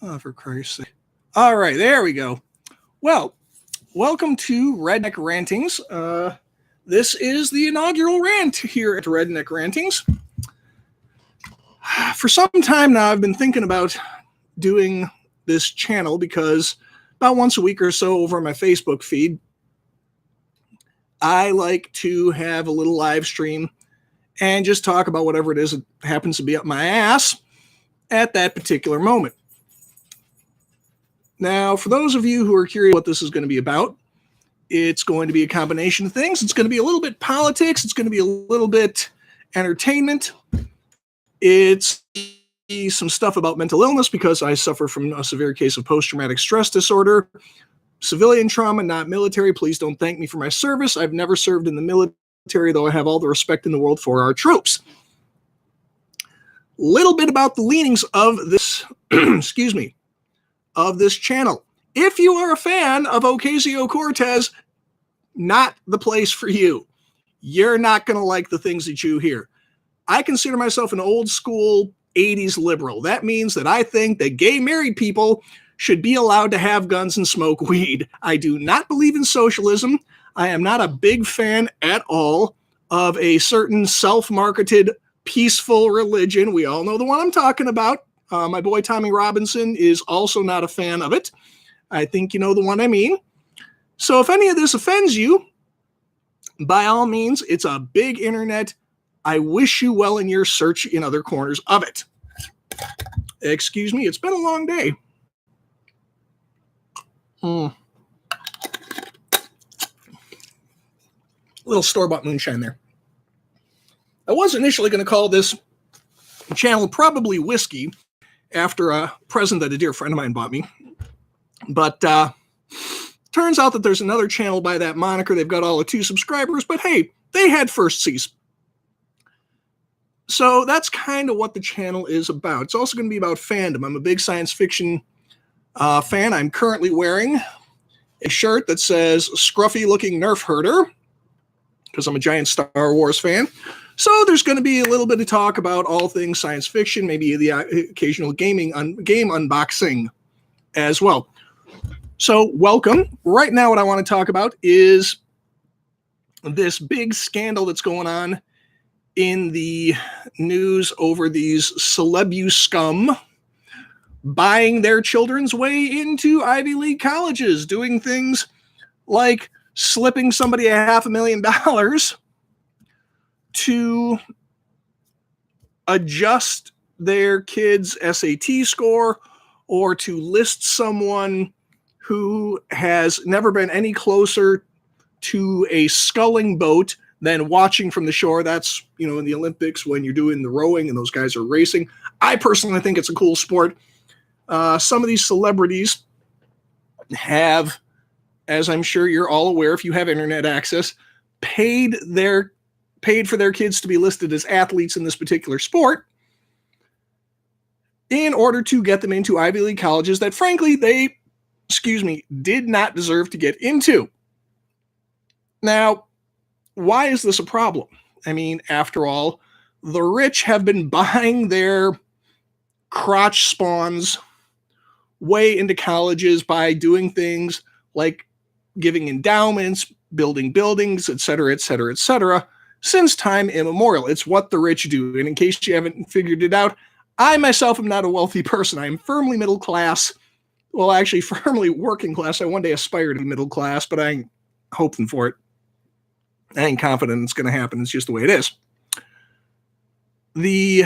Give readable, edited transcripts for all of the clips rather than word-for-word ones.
Oh, for Christ's sake. All right, there we go. Well, welcome to Redneck Rantings. This is the inaugural rant here at Redneck Rantings. For some time now, I've been thinking about doing this channel because about once a week or so over my Facebook feed, I like to have a little live stream and just talk about whatever it is that happens to be up my ass at that particular moment. Now, for those of you who are curious what this is going to be about, it's going to be a combination of things. It's going to be a little bit politics. It's going to be a little bit entertainment. It's some stuff about mental illness because I suffer from a severe case of post-traumatic stress disorder. Civilian trauma, not military. Please don't thank me for my service. I've never served in the military, though I have all the respect in the world for our troops. Little bit about the leanings of this, of this channel. If you are a fan of Ocasio-Cortez, not the place for you. You're not going to like the things that you hear. I consider myself an old school 80s liberal. That means that I think that gay married people should be allowed to have guns and smoke weed. I do not believe in socialism. I am not a big fan at all of a certain self-marketed peaceful religion. We all know the one I'm talking about. My boy Tommy Robinson is also not a fan of it. I think you know the one I mean. So if any of this offends you, by all means, it's a big internet. I wish you well in your search in other corners of it. Excuse me, it's been a long day. Little store-bought moonshine there. I was initially going to call this channel probably Whiskey after a present that a dear friend of mine bought me. But turns out that there's another channel by that moniker. They've got all the 2 subscribers, but hey, they had first seas. So that's kind of what the channel is about. It's also going to be about fandom. I'm a big science fiction fan. I'm currently wearing a shirt that says scruffy looking Nerf herder because I'm a giant Star Wars fan. So there's going to be a little bit of talk about all things science fiction, maybe the occasional game unboxing as well. So welcome. Right now what I want to talk about is this big scandal that's going on in the news over these celebu scum buying their children's way into Ivy League colleges, doing things like slipping somebody $500,000 to adjust their kid's SAT score or to list someone who has never been any closer to a sculling boat than watching from the shore. That's, in the Olympics when you're doing the rowing and those guys are racing. I personally think it's a cool sport. Some of these celebrities have, as I'm sure you're all aware if you have internet access, paid for their kids to be listed as athletes in this particular sport in order to get them into Ivy League colleges that, frankly, they, did not deserve to get into. Now, why is this a problem? I mean, after all, the rich have been buying their crotch spawns way into colleges by doing things like giving endowments, building buildings, etc., since time immemorial. It's what the rich do. And in case you haven't figured it out, I myself am not a wealthy person. I am firmly middle class. Well, actually, firmly working class. I one day aspire to be middle class, but I ain't hoping for it. I ain't confident it's going to happen. It's just the way it is. The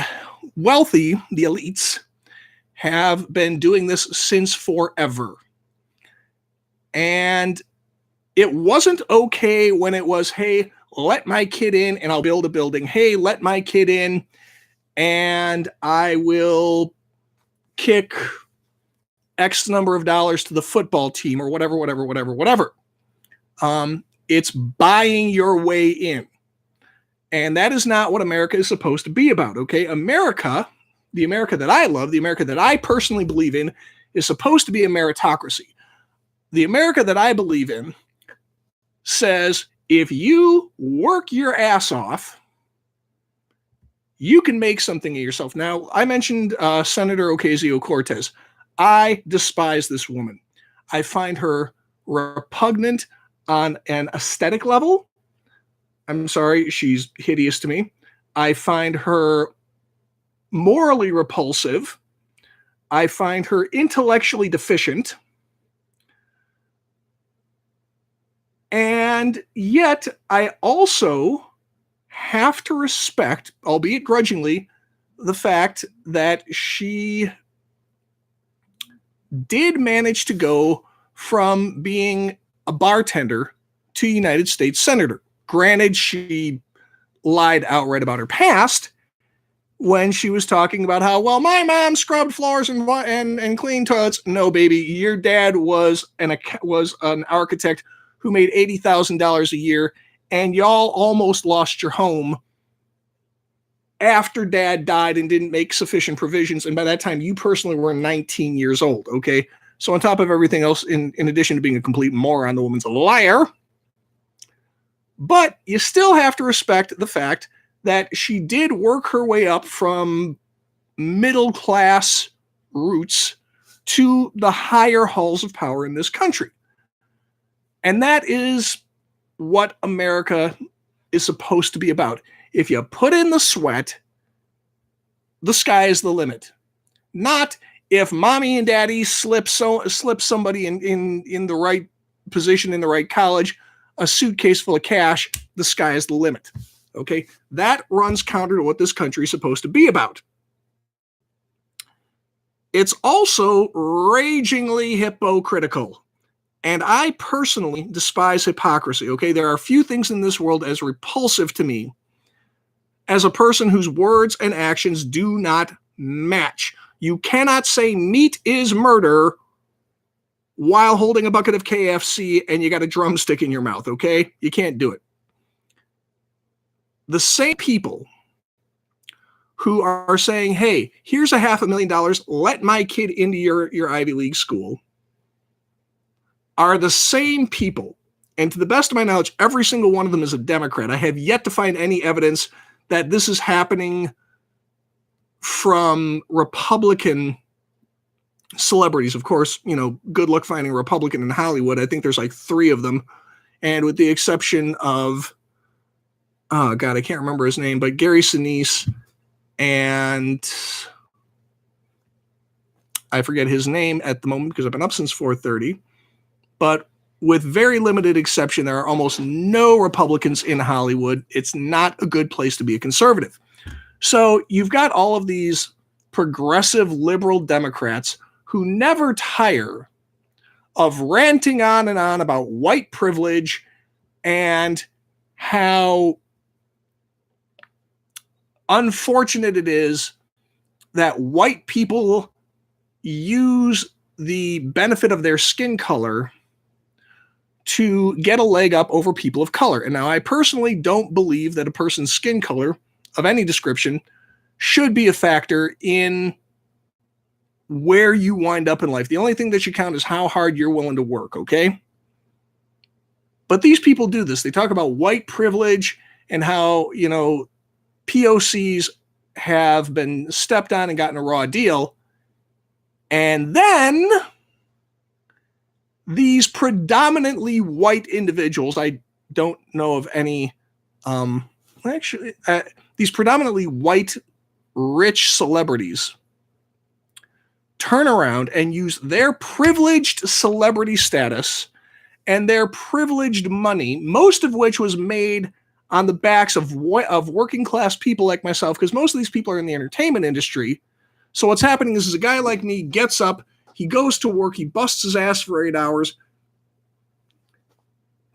wealthy, the elites, have been doing this since forever. And it wasn't okay when it was, hey, let my kid in and I'll build a building. Hey, let my kid in and I will kick X number of dollars to the football team or whatever. It's buying your way in. And that is not what America is supposed to be about, okay? America, the America that I love, the America that I personally believe in, is supposed to be a meritocracy. The America that I believe in says if you work your ass off, you can make something of yourself. Now, I mentioned Senator Ocasio-Cortez. I despise this woman. I find her repugnant on an aesthetic level. I'm sorry, she's hideous to me. I find her morally repulsive. I find her intellectually deficient. And yet, I also have to respect, albeit grudgingly, the fact that she did manage to go from being a bartender to United States Senator. Granted, she lied outright about her past when she was talking about how, well, my mom scrubbed floors and cleaned toilets. No, baby, your dad was an architect who made $80,000 a year, and y'all almost lost your home after dad died and didn't make sufficient provisions. And by that time, you personally were 19 years old, okay? So on top of everything else, in addition to being a complete moron, the woman's a liar. But you still have to respect the fact that she did work her way up from middle class roots to the higher halls of power in this country. And that is what America is supposed to be about. If you put in the sweat, the sky is the limit. Not if mommy and daddy slip somebody in the right position in the right college, a suitcase full of cash, the sky is the limit. Okay? That runs counter to what this country is supposed to be about. It's also ragingly hypocritical. And I personally despise hypocrisy, okay? There are few things in this world as repulsive to me as a person whose words and actions do not match. You cannot say meat is murder while holding a bucket of KFC and you got a drumstick in your mouth, okay? You can't do it. The same people who are saying, hey, here's $500,000, let my kid into your Ivy League school, are the same people, and to the best of my knowledge, every single one of them is a Democrat. I have yet to find any evidence that this is happening from Republican celebrities. Of course, good luck finding a Republican in Hollywood. I think there's like 3 of them, and with the exception of, oh God, I can't remember his name, but Gary Sinise and I forget his name at the moment because I've been up since 4:30. But with very limited exception, there are almost no Republicans in Hollywood. It's not a good place to be a conservative. So you've got all of these progressive liberal Democrats who never tire of ranting on and on about white privilege and how unfortunate it is that white people use the benefit of their skin color to get a leg up over people of color. And now I personally don't believe that a person's skin color of any description should be a factor in where you wind up in life. The only thing that should count is how hard you're willing to work, okay? But these people do this. They talk about white privilege and how, POCs have been stepped on and gotten a raw deal. And then these predominantly white individuals, I don't know of any, these predominantly white, rich celebrities turn around and use their privileged celebrity status and their privileged money, most of which was made on the backs of working class people like myself, because most of these people are in the entertainment industry. So what's happening is a guy like me gets up, he goes to work, he busts his ass for 8 hours,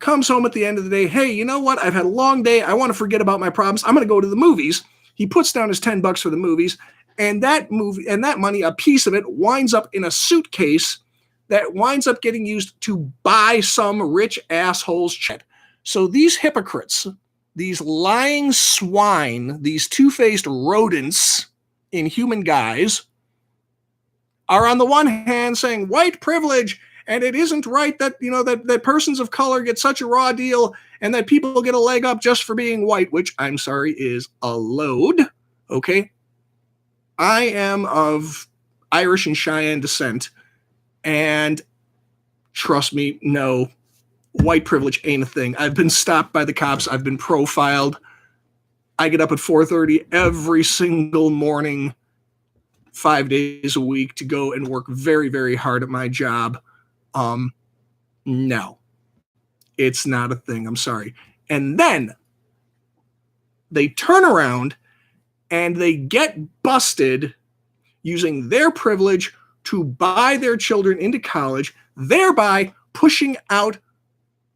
comes home at the end of the day, hey, you know what? I've had a long day. I want to forget about my problems. I'm going to go to the movies. He puts down his $10 for the movies, and that money, a piece of it, winds up in a suitcase that winds up getting used to buy some rich asshole's shit. So these hypocrites, these lying swine, these two-faced rodents in human guise are on the one hand saying white privilege, and it isn't right that, that persons of color get such a raw deal and that people get a leg up just for being white, which I'm sorry is a load. Okay. I am of Irish and Cheyenne descent. And trust me, no, white privilege ain't a thing. I've been stopped by the cops. I've been profiled. I get up at 4:30 every single morning, 5 days a week to go and work very, very hard at my job. No, it's not a thing. I'm sorry. And then they turn around and they get busted using their privilege to buy their children into college, thereby pushing out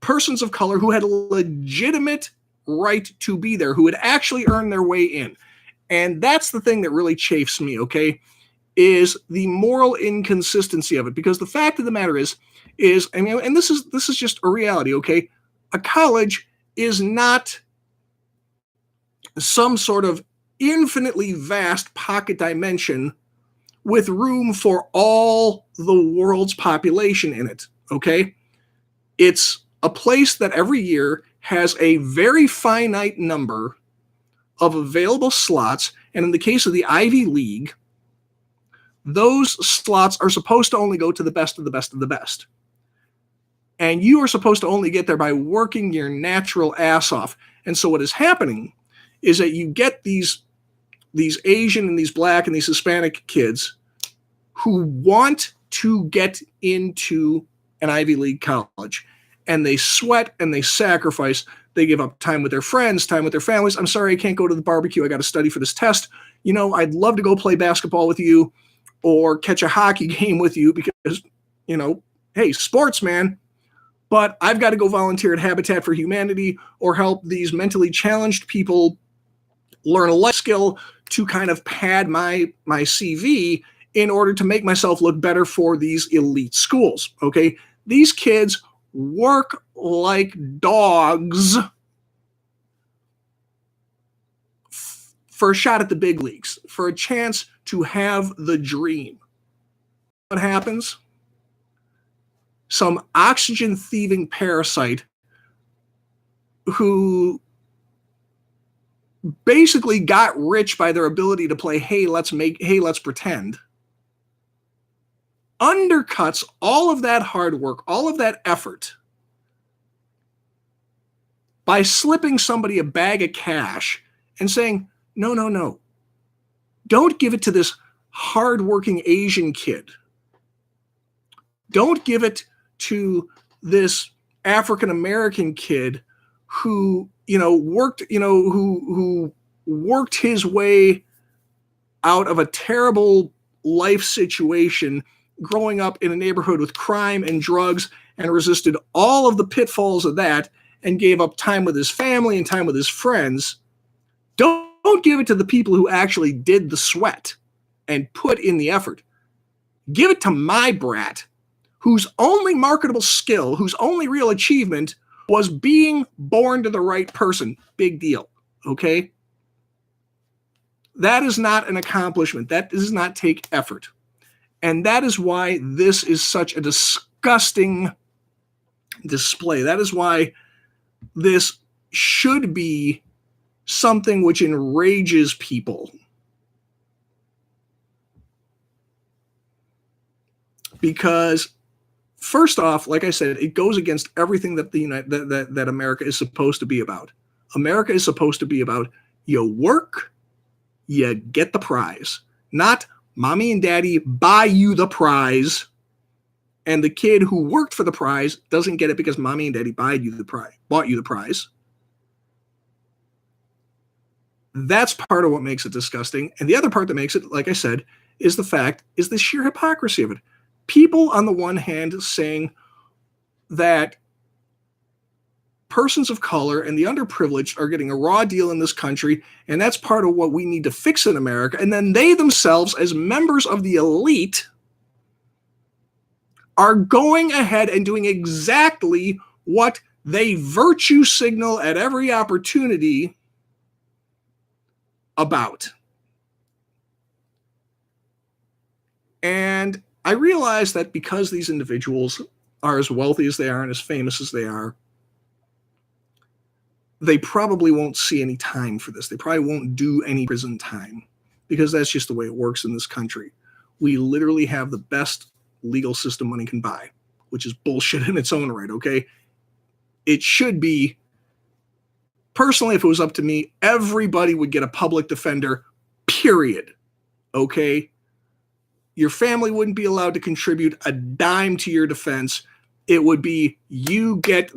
persons of color who had a legitimate right to be there, who had actually earned their way in. And that's the thing that really chafes me, okay, is the moral inconsistency of it. Because the fact of the matter is, I mean, and this is just a reality, okay? A college is not some sort of infinitely vast pocket dimension with room for all the world's population in it, okay? It's a place that every year has a very finite number of available slots, and in the case of the Ivy League, those slots are supposed to only go to the best of the best of the best. And you are supposed to only get there by working your natural ass off. And so what is happening is that you get these Asian and these Black and these Hispanic kids who want to get into an Ivy League college. And they sweat and they sacrifice. They give up time with their friends, time with their families. I'm sorry, I can't go to the barbecue. I got to study for this test. You know, I'd love to go play basketball with you or catch a hockey game with you because, you know, hey, sports, man. But I've got to go volunteer at Habitat for Humanity or help these mentally challenged people learn a life skill to kind of pad my CV in order to make myself look better for these elite schools, okay? These kids work like dogs for a shot at the big leagues, for a chance to have the dream. What happens? Some oxygen thieving parasite who basically got rich by their ability to play hey let's pretend, undercuts all of that hard work, all of that effort by slipping somebody a bag of cash and saying, no, don't give it to this hardworking Asian kid. Don't give it to this African American kid who, worked his way out of a terrible life situation, growing up in a neighborhood with crime and drugs, and resisted all of the pitfalls of that and gave up time with his family and time with his friends. Don't give it to the people who actually did the sweat and put in the effort. Give it to my brat, whose only marketable skill, whose only real achievement was being born to the right person. Big deal, okay? That is not an accomplishment. That does not take effort. And that is why this is such a disgusting display. That is why this should be something which enrages people. Because first off, like I said, it goes against everything that that America is supposed to be about. America is supposed to be about you work, you get the prize. Not mommy and daddy buy you the prize, and the kid who worked for the prize doesn't get it because mommy and daddy bought you the prize. That's part of what makes it disgusting. And the other part that makes it, like I said, is the sheer hypocrisy of it. People on the one hand saying that persons of color and the underprivileged are getting a raw deal in this country, and that's part of what we need to fix in America. And then they themselves, as members of the elite, are going ahead and doing exactly what they virtue signal at every opportunity about. And I realize that because these individuals are as wealthy as they are and as famous as they are, they probably won't see any time for this. They probably won't do any prison time because that's just the way it works in this country. we literally have the best legal system money can buy, which is bullshit in its own right, okay? It should be, personally, if it was up to me, everybody would get a public defender, period, okay? Your family wouldn't be allowed to contribute a dime to your defense. It would be you get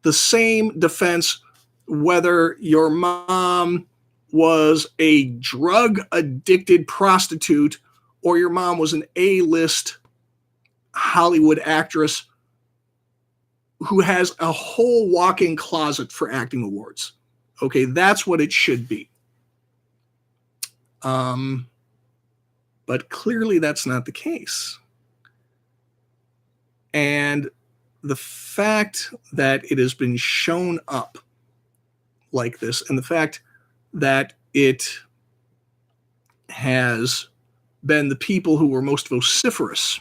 the same defense whether your mom was a drug-addicted prostitute or your mom was an A-list Hollywood actress who has a whole walk-in closet for acting awards. Okay, that's what it should be. But clearly that's not the case. And the fact that it has been shown up like this, and the fact that it has been the people who were most vociferous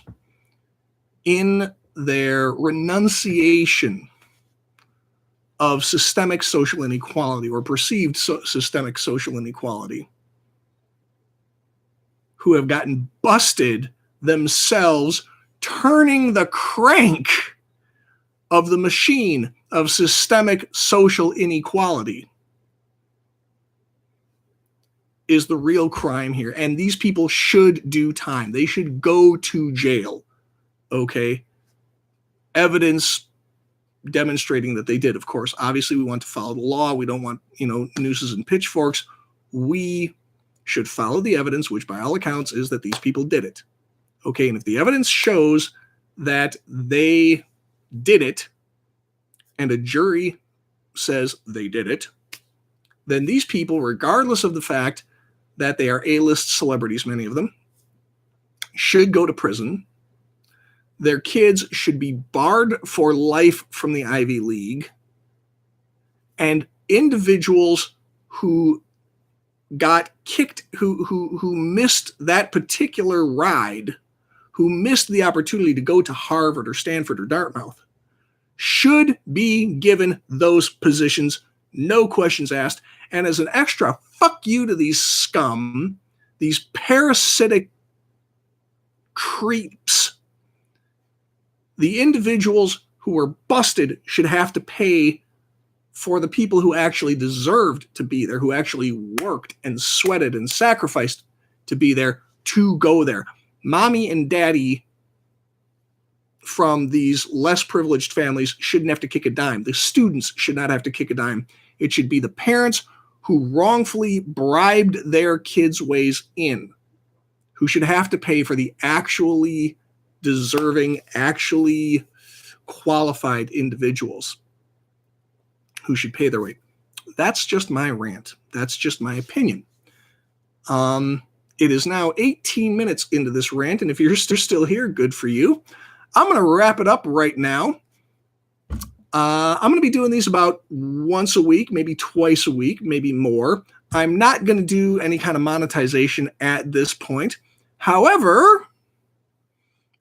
in their renunciation of systemic social inequality or perceived systemic social inequality, who have gotten busted themselves turning the crank of the machine of systemic social inequality, is the real crime here. And these people should do time. They should go to jail. Okay? Evidence demonstrating that they did. Of course, obviously we want to follow the law. We don't want, nooses and pitchforks. We should follow the evidence, which by all accounts is that these people did it. Okay, and if the evidence shows that they did it, and a jury says they did it, then these people, regardless of the fact that they are A-list celebrities, many of them, should go to prison. Their kids should be barred for life from the Ivy League. And individuals who got kicked, who missed that particular ride, who missed the opportunity to go to Harvard or Stanford or Dartmouth, should be given those positions, no questions asked. And as an extra fuck you to these scum, these parasitic creeps, the individuals who were busted should have to pay for the people who actually deserved to be there, who actually worked and sweated and sacrificed to be there, to go there. Mommy and daddy from these less privileged families shouldn't have to kick a dime. The students should not have to kick a dime. It should be the parents who wrongfully bribed their kids' ways in who should have to pay for the actually deserving, actually qualified individuals who should pay their way. That's just my rant. That's just my opinion. It is now 18 minutes into this rant, and if you're still here, good for you. I'm going to wrap it up right now. I'm going to be doing these about once a week, maybe twice a week, maybe more. I'm not going to do any kind of monetization at this point. However,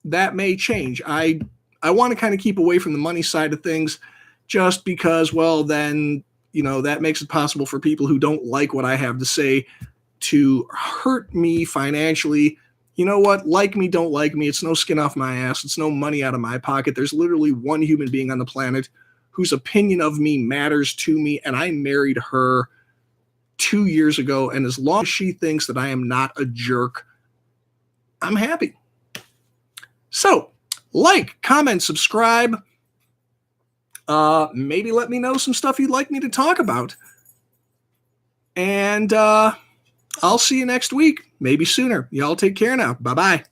that may change. I want to kind of keep away from the money side of things just because, well, then, that makes it possible for people who don't like what I have to say to hurt me financially. You know what? Like me, don't like me. It's no skin off my ass. It's no money out of my pocket. There's literally one human being on the planet whose opinion of me matters to me, and I married her 2 years ago, and as long as she thinks that I am not a jerk, I'm happy. So, like, comment, subscribe. Maybe let me know some stuff you'd like me to talk about. And I'll see you next week, maybe sooner. Y'all take care now. Bye-bye.